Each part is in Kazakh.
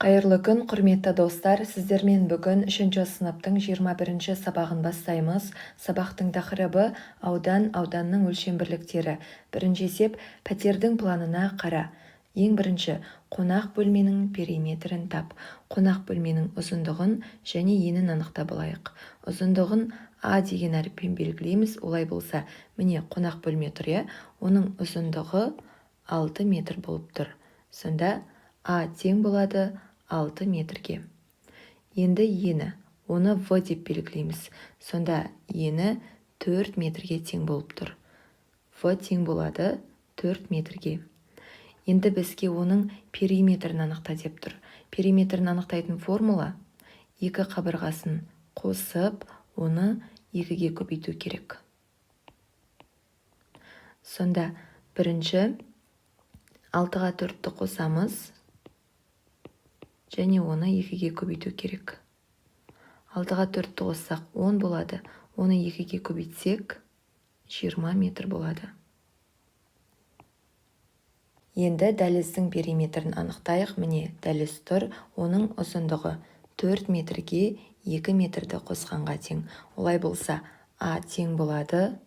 Қайырлы күн, құрметті достар. Сіздермен бүгін 3-ші сыныптың 21-ші сабағын бастаймыз. Сабақтың тақырыбы ауданның өлшем бірліктері. Бірінші есеп, пәтердің планына қара. Ең бірінші, қонақ бөлменің периметрін тап. Қонақ бөлменің ұзындығын және енін анықтап алайық. Ұзындығын А деген әріппен белгілейміз. Олай болса, міне қонақ бөлме тұр, иә? Оның ұзындығы 6 метр болып тұр. Сонда А тең болады 6 метрге. Енді ені, оны В деп белгілейміз. Сонда ені 4 метрге тең болып тұр. В тең болады 4 метрге. Енді бізге оның периметрін анықта деп тұр. Периметрін анықтайтын формула: екі қабырғасын қосып, оны 2-ге көбейту керек. Сонда бірінші 6-ға 4-ті қосамыз және оны 2-ге көбейту керек. 6-ға 4-ті қоссақ 10 болады. Оны 2-ге көбейтсек 20 метр болады. Енді дәліздің периметрін анықтайық. Міне дәліз тұр. Оның ұзындығы 4 метрге 2 метрді қосқанға тең. Олай болса, А тең болады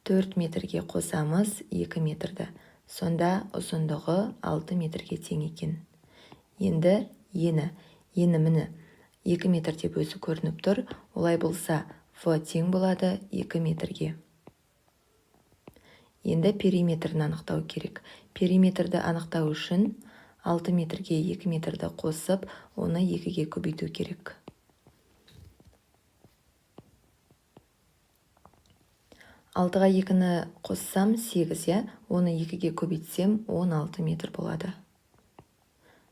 4 метрге қосамыз 2 метрді. Сонда ұзындығы 6 метрге тең екен. Енді ені міне 2 метр деп өзі көрініп тұр. Олай болса, В тең болады 2 метрге. Енді периметрін анықтау керек. Периметрді анықтау үшін 6 метрге 2 метрді қосып, оны 2-ге көбейту керек. 6-ға 2-ні қоссам 8, оны 2-ге көбейтсем 16 метр болады.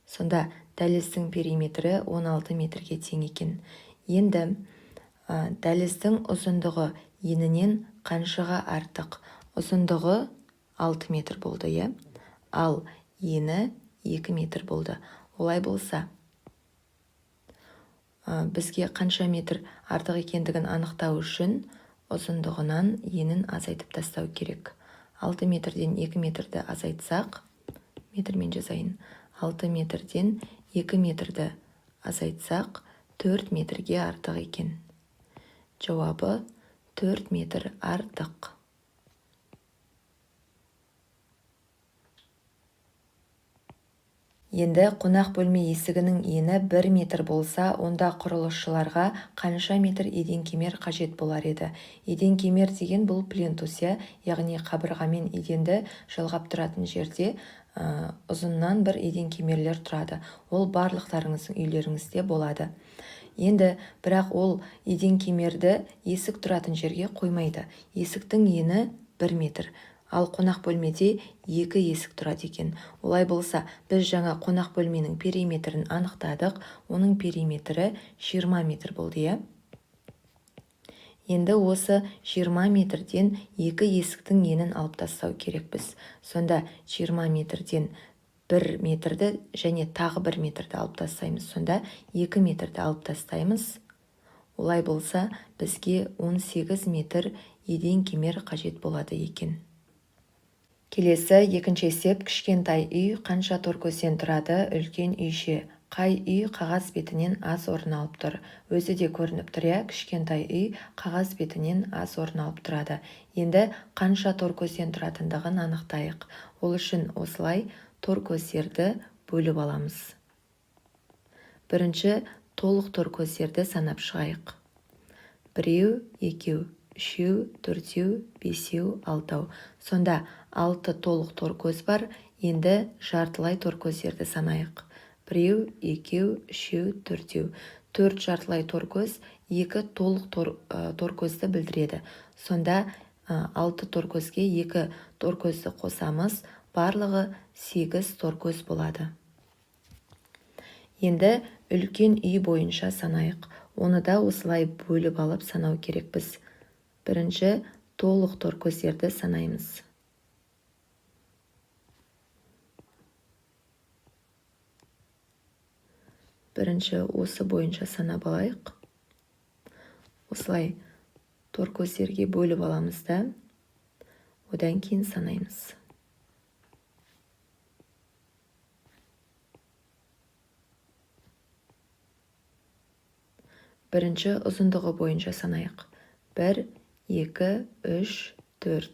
Сонда дәліздің периметрі 16 метрге тең екен. Енді дәліздің ұзындығы енінен қаншаға артық? Ұзындығы 6 метр болды, е? Ал ені 2 метр болды. Олай болса, бізге қанша метр артық екендігін анықтау үшін ұзындығынан енін азайтып тастау керек. 6 метрден 2 метрді азайтсақ, метрмен жазайын. 6 метрден 2 метрді азайтсақ, 4 метрге артық екен. Жауабы 4 метр артық. Енді қонақ бөлме есігінің ені 1 метр болса, онда құрылысшыларға қанша метр еден кемер қажет болар еді? Еден кемер деген бұл плинтус, яғни қабырғамен еденді жалғап тұратын жерде ұзыннан бір еден кемерлер тұрады. Ол барлықтарыңыздың үйлеріңізде болады. Енді бірақ ол еден кемерді есік тұратын жерге қоймайды. Есіктің ені 1 метр. Ал қонақ бөлмеде 2 есік тұрады екен. Олай болса, біз жаңа қонақ бөлменің периметрін анықтадық. Оның периметрі 20 метр болды, е? Енді осы 20 метрден 2 есіктің енін алып тастау керекпіз. Сонда 20 метрден 1 метрді және тағы 1 метрді алып тастаймыз. Сонда 2 метрді алып тастаймыз. Олай болса, бізге 18 метр еден кемер қажет болады екен. Келесі екінші есеп, кішкентай үй қанша тор көзден тұрады? Үлкен үйше. Қай үй қағаз бетінен аз орын алып тұр? Өзі де көрініп тұр, иә? Кішкентай үй қағаз бетінен аз орын алып тұрады. Енді қанша тор көзден тұратындығын анықтайық. Ол үшін осылай тор көздерді бөліп аламыз. Бірінші толық тор көздерді санап шығайық. 1, 2, 3, 4, 5, 6. Сонда 6 толық тор көз бар. Енді жартылай тор көздерді санайық. 1, 2, 3, 4. 4 жартылай тор көз 2 толық тор көзді білдіреді. Сонда 6 тор көзге 2 тор көзді қосамыз. Барлығы 8 тор көз болады. Енді үлкен үй бойынша санайық. Оны да осылай бөліп алып санау керекпіз. Бірінші толық тор көздерді санаймыз. Бірінші осы бойынша санап алайық. Осылай тор көздерге бөліп аламыз да, одан кейін санаймыз. бірінші ұзындығы бойынша санайық. 1, 2, 3, 4,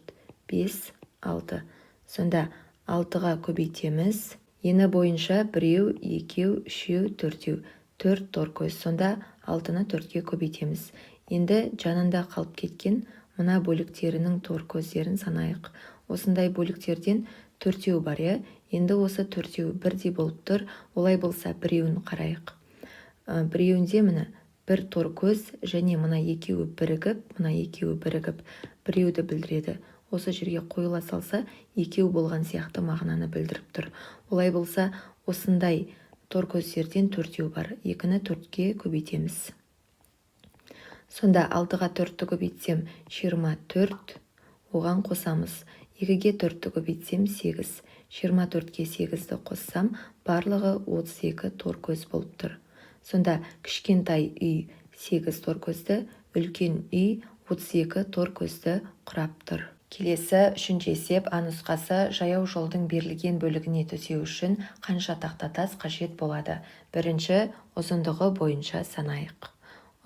5, 6. Сонда 6-ға көбейтеміз. Ені бойынша 1, 2, 3, 4. 4 торкөз. Сонда 6-ны 4-ке көбейтеміз. Енді жанында қалып кеткен мына бөліктерінің торкөздерін санайық. Осындай бөліктерден 4 бар, е? Енді осы 4 бірдей болып тұр. Олай болса біреуін қарайық. Біреуінде міне бір торкөз және мына екеуі бірігіп біреуді білдіреді. Осы жерге қойыла салса, екеу болған сияқты мағынаны білдіріп тұр. Олай болса, осындай торкөздерден 4 бар. 2-ні 4-ке көбейтеміз. Сонда 6-ға 4-ті көбейтсем 24, оған қосамыз. 2-ге 4-ті көбейтсем 8, 24-ке 8-ді қоссам, барлығы 32 торкөз болып тұр. Сонда кішкентай үй 8 торкөзді, үлкен үй 32 торкөзді құрап тұр. Келесі үшінші есеп А нұсқасы жаяу жолдың берілген бөлігіне төсеу үшін қанша тақтатас қажет болады? Бірінші ұзындығы бойынша санайық.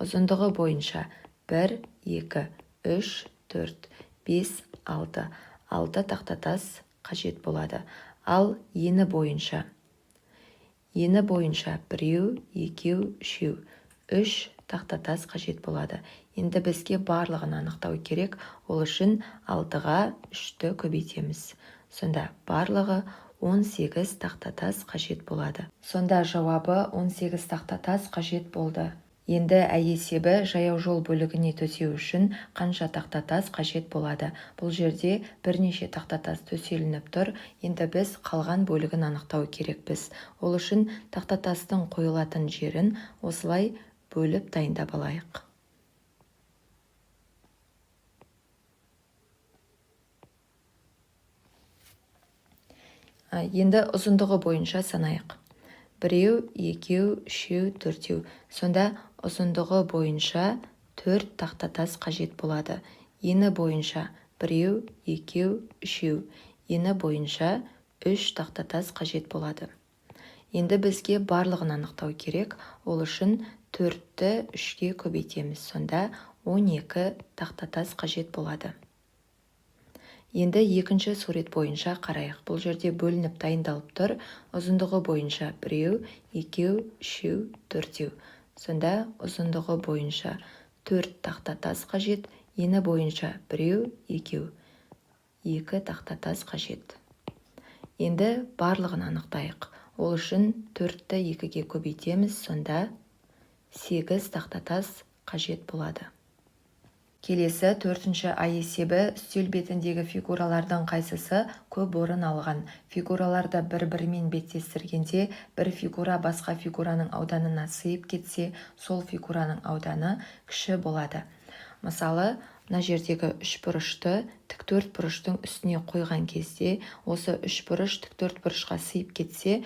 Ұзындығы бойынша 1, 2, 3, 4, 5, 6. 6 тақтатас қажет болады. Ал ені бойынша 1, 2, 3, 3 тақтатас қажет болады. Енді бізге барлығын анықтау керек. Ол үшін 6-ға 3-ті көбейтеміз. Сонда барлығы 18 тақтатас қажет болады. Сонда жауабы 18 тақтатас қажет болды. Енді А есебі жаяу жол бөлігіне төсеу үшін қанша тақтатас қажет болады? Бұл жерде бірнеше тақтатас төселініп тұр. Енді біз қалған бөлігін анықтау керекпіз. Ол үшін тақтатастың қойылатын жерін осылай бөліп дайындап алайық. Енді ұзындығы бойынша санайық. 1, 2, 3, 4. Сонда ұзындығы бойынша 4 тақтатас қажет болады. Ені бойынша 1, 2, 3. Ені бойынша 3 тақтатас қажет болады. Енді бізге барлығын анықтау керек. Ол үшін 4-ті 3-ке көбейтеміз. Сонда 12 тақтатас қажет болады. Енді екінші сурет бойынша қарайық. Бұл жерде бөлініп дайындалып тұр. Ұзындығы бойынша 1, 2, 3, 4. Сонда ұзындығы бойынша 4 тақтатас қажет. Ені бойынша 1, 2. 2 тақтатас қажет. Енді барлығын анықтайық. Ол үшін 4-ті 2-ге көбейтеміз. Сонда 8 тақтатас қажет болады. Келесі 4-ші А есебі үстел бетіндегі фигуралардың қайсысы көп орын алған? Фигураларды бір-бірімен беттестіргенде бір фигура басқа фигураның ауданына сыйып кетсе, сол фигураның ауданы кіші болады. Мысалы, мына жердегі үшбұрышты тіктөртбұрыштың үстіне қойған кезде, осы үшбұрыш тіктөртбұрышқа сыйып кетсе,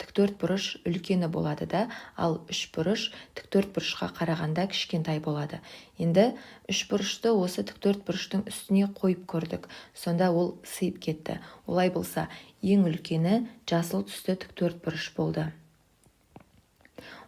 тіктөртбұрыш үлкені болады да, ал үшбұрыш тіктөртбұрышқа қарағанда кішкентай болады. Енді үшбұрышты осы тіктөртбұрыштың үстіне қойып көрдік. Сонда ол сыйып кетті. Олай болса, ең үлкені жасыл түсті тіктөртбұрыш болды.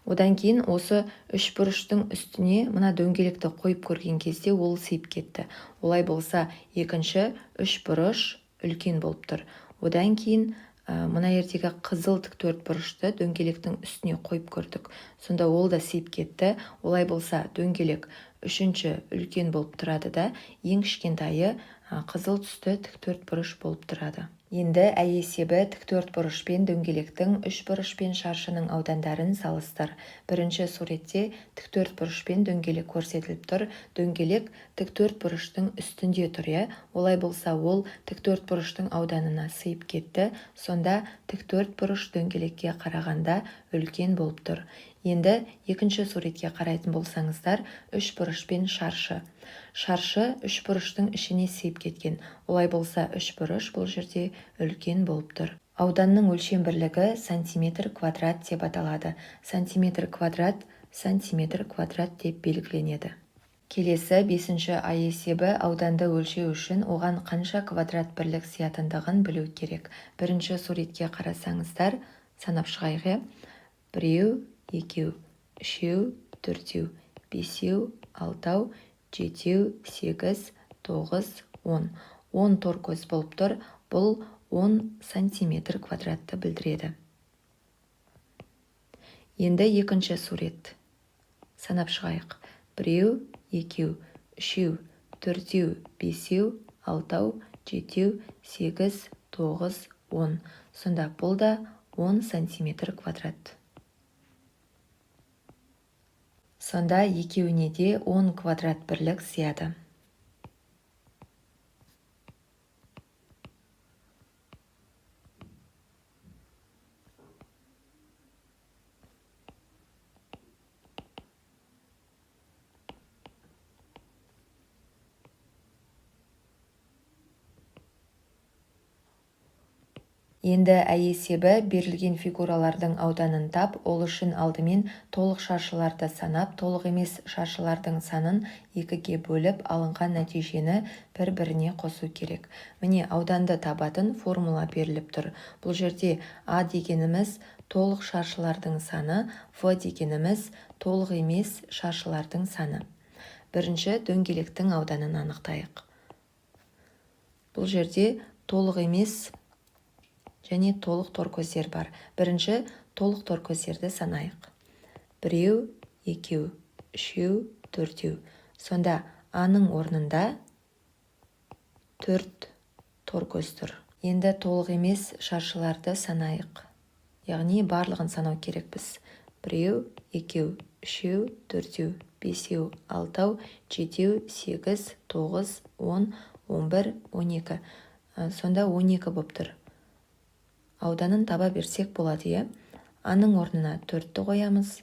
Одан кейін осы үшбұрыштың үстіне мына дөңгелекті қойып көрген кезде ол сыйып кетті. Олай болса, екінші үшбұрыш үлкен болып тұр. Одан кейін мына ертегі қызыл тіктөртбұрышты дөңгелектің үстіне қойып көрдік. Сонда ол да сыйып кетті. Олай болса, дөңгелек үшінші үлкен болып тұрады да, ең кішкентайы қызыл түсті тіктөртбұрыш болып тұрады. Енді А есебі тіктөртбұрыш пен дөңгелектің үшбұрыш пен шаршының аудандарын салыстыр. Бірінші суретте тіктөртбұрыш пен дөңгелек көрсетіліп тұр. Дөңгелек тіктөртбұрыштың үстінде тұр. Олай болса, ол тіктөртбұрыштың ауданына сыйып кетті. Сонда тіктөртбұрыш дөңгелекке қарағанда үлкен болып тұр. Енді екінші суретке қарайтын болсаңыздар, үшбұрыш пен шаршы. Шаршы үшбұрыштың ішіне сыйып кеткен. Олай болса, үшбұрыш бұл жерде үлкен болып тұр. Ауданның өлшем бірлігі сантиметр квадрат деп аталады. Сантиметр квадрат деп белгіленеді. Келесі 5-ші А есебі ауданды өлшеу үшін оған қанша квадрат бірлік сиятындығын білу керек. Бірінші суретке қарасаңыздар, санап шығайық. 1, 2, 3, 4. бесеу, алтау, жетеу, сегіз, тоғыз, 10. 10 тор көз болып тұр. Бұл 10 сантиметр квадратты білдіреді. Енді екінші сурет. Санап шығайық. Біреу, екеу, үшеу, төртеу, бесеу, алтау, жетеу, сегіз, тоғыз, 10. Сонда бұл да 10 сантиметр квадрат. Сонда екеуіне де 10 квадрат бірлік сыяды. Енді есебі берілген фигуралардың ауданын тап, ол үшін алдымен толық шаршыларды санап, толық емес шаршылардың санын 2-ге бөліп, алынған нәтижені бір-біріне қосу керек. Міне ауданды табатын формула беріліп тұр. Бұл жерде А дегеніміз толық шаршылардың саны, В дегеніміз толық емес шаршылардың саны. Бірінші дөңгелектің ауданын анықтайық. Бұл жерде толық емес және толық тор көздер бар. Бірінші толық тор көздерді санайық. Біреу, екеу, үшеу, төртеу. Сонда Аның орнында 4 тор көз тұр. Енді толық емес шаршыларды санайық. Яғни барлығын санау керекпіз. Біреу, екеу, үшеу, төртеу, бесеу, алтау, жетеу, 8, 9, 10, 11, 12. Сонда 12 болып тұр. Ауданын таба берсек болады. Аның орнына 4-ті қоямыз,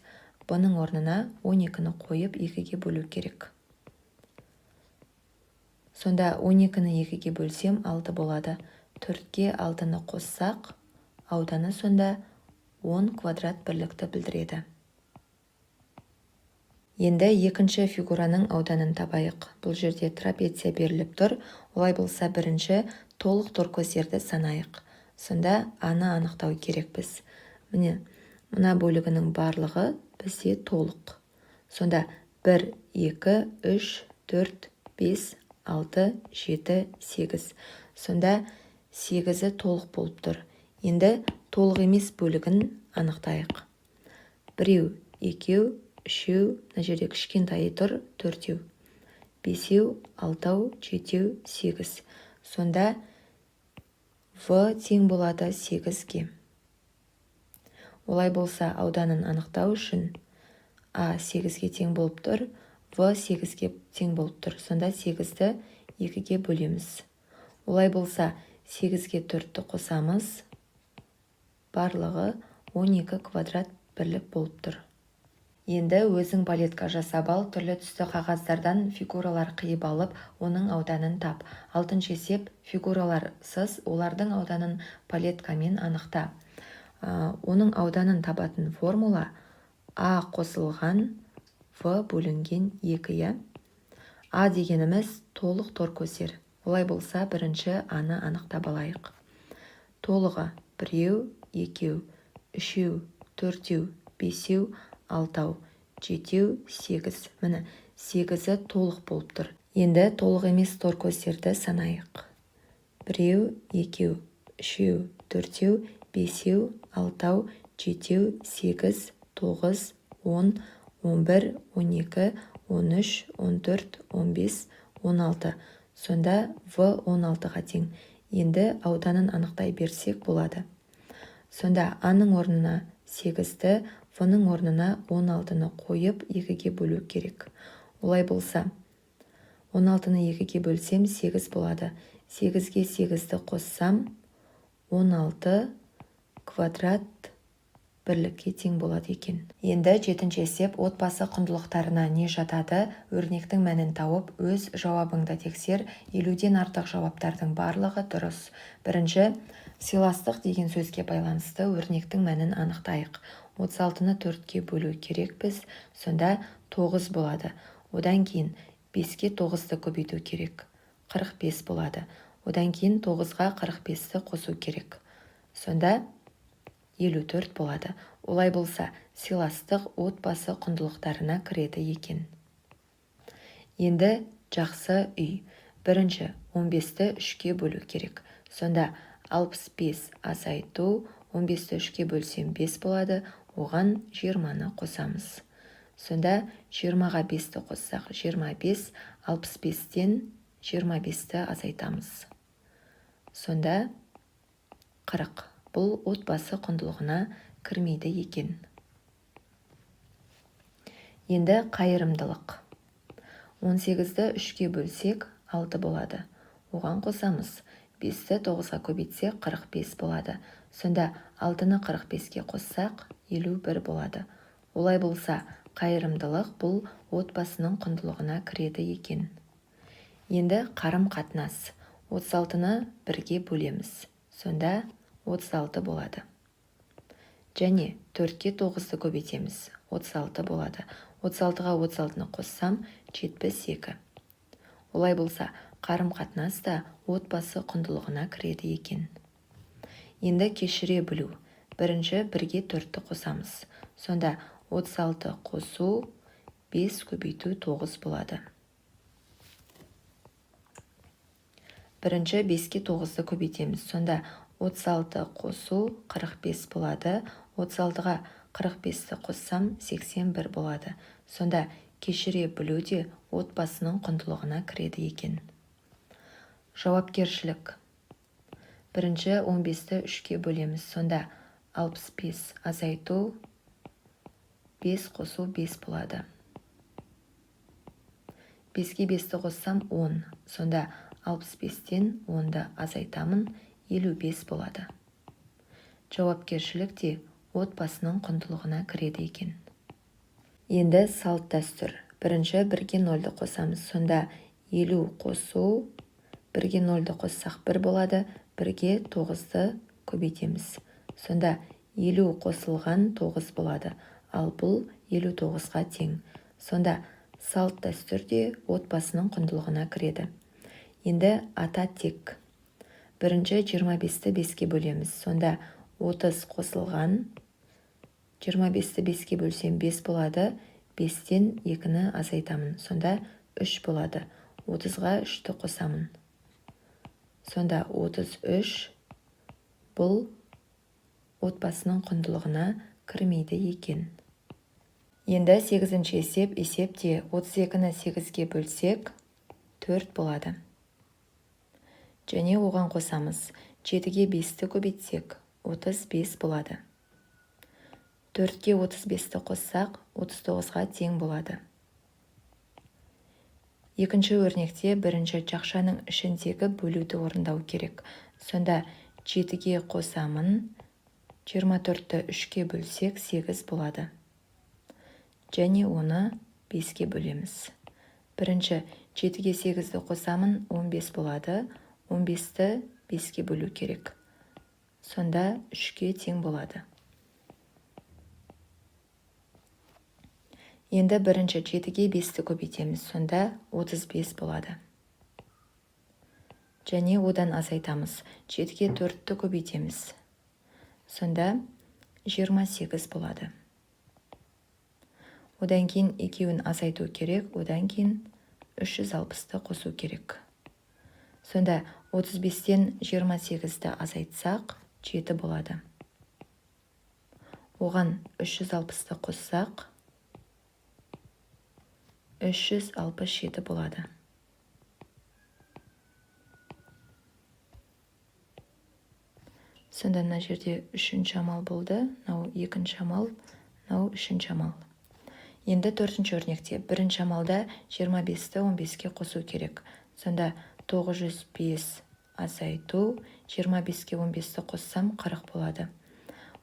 Б'ның орнына 12-ні қойып 2-ге бөлу керек. Сонда 12-ні 2-ге бөлсем 6 болады. 4-ге 6-ны қоссақ, ауданы сонда 10 квадрат бірлікті білдіреді. Енді екінші фигураның ауданын табайық. Бұл жерде трапеция беріліп тұр. Олай болса бірінші толық тор көздерді санайық. Сонда Аны анықтау керекпіз. Міне, мына бөлігінің барлығы бізде толық. Сонда 1, 2, 3, 4, 5, 6, 7, 8. Сонда 8-і толық болып тұр. Енді толық емес бөлігін анықтайық. Біреу, екеу, үшеу, мына жерде кішкентайы тұр, 4-еу. Бесеу, алтау, жетеу, 8. Сонда В тең болады 8-ге. Олай болса ауданын анықтау үшін А 8-ге тең болып тұр, В 8-ге тең болып тұр. Сонда 8-ді 2-ге бөлеміз. Олай болса 8-ге 4-ті қосамыз, барлығы 12 квадрат бірлік болып тұр. Енді өзің балетка жасап ал, түрлі түсті қағаздардан фигуралар қиып алып, оның ауданын тап. Алтыншы есеп фигураларсыз, олардың ауданын палеткамен анықта. Оның ауданын табатын формула А қосылған В бөлінген 2. А дегеніміз толық тор көздер. Олай болса бірінші Аны анықтап алайық. Толығы біреу, екеу, үшеу, төртеу, бесеу, алтау, жетеу, 8. Міне, 8-і толық болып тұр. Енді толық емес тор көздерді санайық. Біреу, екеу, үшеу, төртеу, бесеу, алтау, жетеу, 8, 9, 10, 11, 12, 13, 14, 15, 16. Сонда В 16-ға тең. Енді ауданын анықтай берсек болады. Сонда Аның орнына 8-ті, В-ның орнына 16-ны қойып 2-ге бөлу керек. Олай болса, 16-ны 2-ге бөлсем 8 болады. 8-ге 8-ті қоссам, 16 квадрат бірлікке тең болады екен. Енді жетінші есеп отбасы құндылықтарына не жатады? Өрнектің мәнін тауып, өз жауабыңды тексер. 50-ден артық жауаптардың барлығы дұрыс. Бірінші, сыйластық деген сөзге байланысты өрнектің мәнін анықтайық. 36-ны 4-ке бөлу керекпіз, сонда 9 болады. Одан кейін 5-ке 9-ты көбейту керек. 45 болады. Одан кейін 9-ға 45-ті қосу керек. Сонда 54 болады. Олай болса, сыйластық отбасы құндылықтарына кіреді екен. Енді жақсы үй. Бірінші, 15-ті 3-ке бөлу керек. Сонда 65 азайту, 15-ті 3-ке бөлсем 5 болады, оған 20-ны қосамыз. Сонда 20-ға 5-ті қоссақ 25, 65-тен 25-ті азайтамыз. Сонда 40. Бұл отбасы құндылығына кірмейді екен. Енді қайырымдылық. 18-ті 3-ке бөлсек 6 болады. Оған қосамыз. 5-ті 9-ға көбейтсек 45 болады. Сонда 6-ны 45-ке қоссақ 51 болады. Олай болса, қайырымдылық бұл отбасының құндылығына кіреді екен. Енді қарым-қатынас. 36-ны 1-ге бөлеміз. Сонда 36 болады. Және 4-ке 9-ды көбейтеміз. 36 болады. 36-ға 36-ны қоссам 72. Олай болса, қарым-қатынас та отбасы құндылығына кіреді екен. Енді кешіре білу. Бірінші 1-ге 4-ті қосамыз. Сонда 36 қосу 5 көбейту 9 болады. Бірінші 5-ке 9-ды көбейтеміз. Сонда 36 қосу 45 болады. 36-ға 45-ті қоссам 81 болады. Сонда кешіре білу де отбасының құндылығына кіреді екен. Жауапкершілік. Бірінші 15-ті 3-ке бөлеміз. Сонда 65 азайту 5 қосу 5 болады. 5-ге 5-ті қоссам 10. Сонда 65-тен 10-ды азайтамын, 55 болады. Жауапкершілік те отбасының құндылығына кіреді екен. Енді салт дәстүр. Бірінші 1-ге 0-ды қосамыз. Сонда 50 қосу 1-ге 0-ды қоссақ 1 болады. 1-ге 9-ды көбейтеміз. Сонда 50 қосылған 9 болады. Ал бұл 59-ға тең. Сонда салт дәстүр де отбасының құндылығына кіреді. Енді ата тек. Бірінші 25-ті 5-ке бөлеміз. Сонда 30 қосылған 25-ті 5-ке бөлсем 5 болады. 5-тен 2-ні азайтамын. Сонда 3 болады. 30-ға 3-ті қосамын. Сонда 33. Бұл отбасының құндылығына кірмейді екен. Енді 8-ші есеп. Есепте 32-ні 8-ге бөлсек 4 болады. Және оған қосамыз. 7-ге 5-ті көбейтсек 35 болады. 4-ге 35-ті қоссақ 39-ға тең болады. Екінші өрнекте бірінші жақшаның ішіндегі бөлуді орындау керек. Сонда 7-ге қосамын. 24-ті 3-ке бөлсек 8 болады. Және оны 5-ке бөлеміз. Бірінші 7-ге 8-ді қосамын, 15 болады. 15-ті 5-ке бөлу керек. Сонда 3-ке тең болады. Енді бірінші 7-ге 5-ті көбейтеміз. Сонда 35 болады. Және одан азайтамыз. 7-ге 4-ті көбейтеміз. Сонда 28 болады. Одан кейін екеуін азайту керек. Одан кейін 360-ты қосу керек. Сонда 35-тен 28-ті азайтсақ 7 болады. Оған 360-ты қоссақ 367 болады. Сонда мына жерде 3-ші амал болды. Мынау 2-ші амал, мынау 3-ші амал. Енді 4-ші өрнекте. Бірінші амалда 25-ті 15-ке қосу керек. Сонда 905 азайту, 25-ке 15-ті қоссам 40 болады.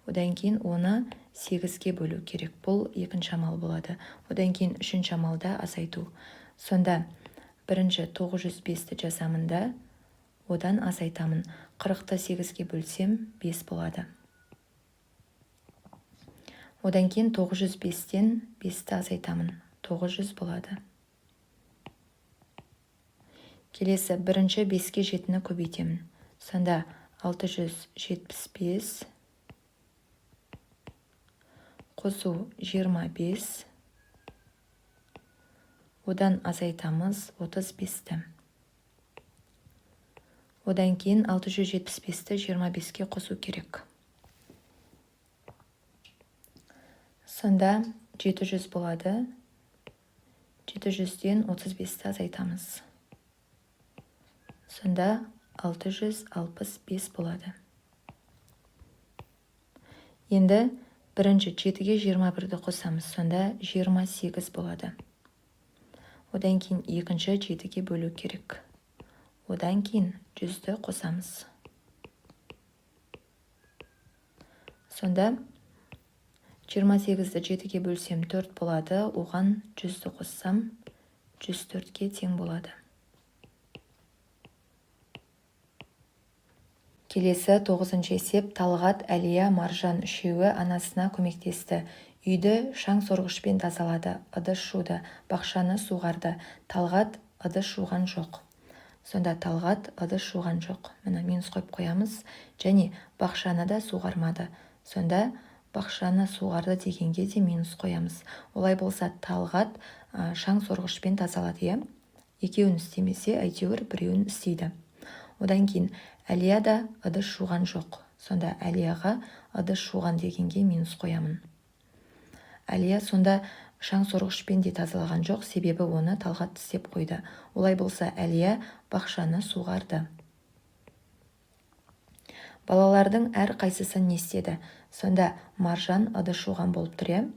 Одан кейін оны 8-ге бөлу керек. Бұл 2-ші амал болады. Одан кейін 3-ші амалда азайту. Сонда бірінші 905-ті жазамында, одан азайтамын. 40-ты 8-ге бөлсем 5 болады. Одан кейін 905-тен 5-ті азайтамын. 900 болады. Келесі бірінші 5-ке 7-ні көбейтемін. Сонда 675 қосу 25, одан азайтамыз 35-ті. Одан кейін 675-ті 25-ке қосу керек. Сонда 700 болады. 700-ден 35-ті азайтамыз. Сонда 665 болады. Енді бірінші 7-ге 21-ді қосамыз. Сонда 28 болады. Одан кейін екінші 7-ге бөлу керек. Одан кейін 100-ді қосамыз. Сонда 28-ді 7-ге бөлсем 4 болады. Оған 100-ді қоссам 104-ке тең болады. Келесі 9-шы есеп. Талғат, Әлия, Маржан үшеуі анасына көмектесті. Үйді шаң сорғышпен тазалады, ыдыс жуды, бақшаны суғарды. Талғат ыдыс жуған жоқ. Сонда Талғат ыдыс жуған жоқ. Міне минус қойып қоямыз. Және бақшаны да суғармады. Сонда бақшаны суғарды дегенге де минус қоямыз. Олай болса Талғат шаң сорғышпен тазалады. Екеуін істемесе, әйтеуір біреуін істейді. Одан кейін Әлия да ыдыс жуған жоқ. Сонда Әлияға ыдыс жуған дегенге минус қоямын. Әлия сонда шаң сорғышпен де тазалаған жоқ, себебі оны Талғат істеп қойды. Олай болса Әлия бақшаны суғарды. Балалардың әр қайсысы не істеді? Сонда Маржан ыдыс жуған болып тұр.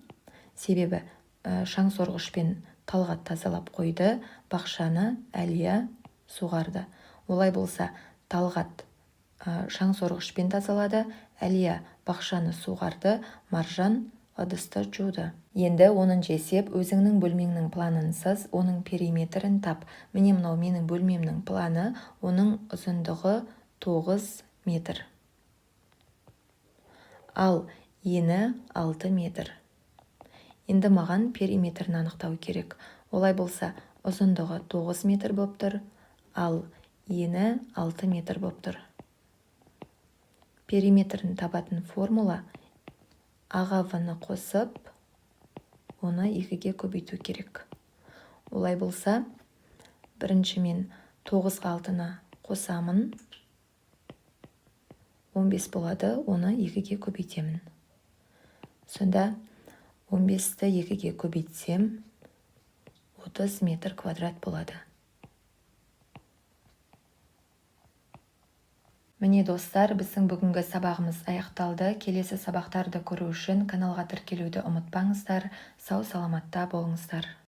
Себебі шаң сорғышпен Талғат тазалап қойды, бақшаны Әлия суғарды. Олай болса Талғат шаң сорғышпен тазалады, Әлия бақшаны суғарды, Маржан ыдысты жуды. Енді 10-шы есеп. Өзіңнің бөлмеңнің планынсыз, оның периметрін тап. Міне мынау менің бөлмемнің планы, оның ұзындығы 9 метр. Ал ені 6 метр. Енді маған периметрін анықтау керек. Олай болса ұзындығы 9 метр болып тұр, ал ені 6 метр болып тұр. Периметрін табатын формула аға в-ны қосып, оны 2-ге көбейту керек. Олай болса, бірінші мен 9-ға 6-ны қосамын, 15 болады, оны 2-ге көбейтемін. Сонда 15-ті 2-ге көбейтсем, 30 метр квадрат болады. Міне достар, біздің бүгінгі сабағымыз аяқталды. Келесі сабақтарды көру үшін каналға тіркелуді ұмытпаңыздар. Сау саламатта болыңыздар.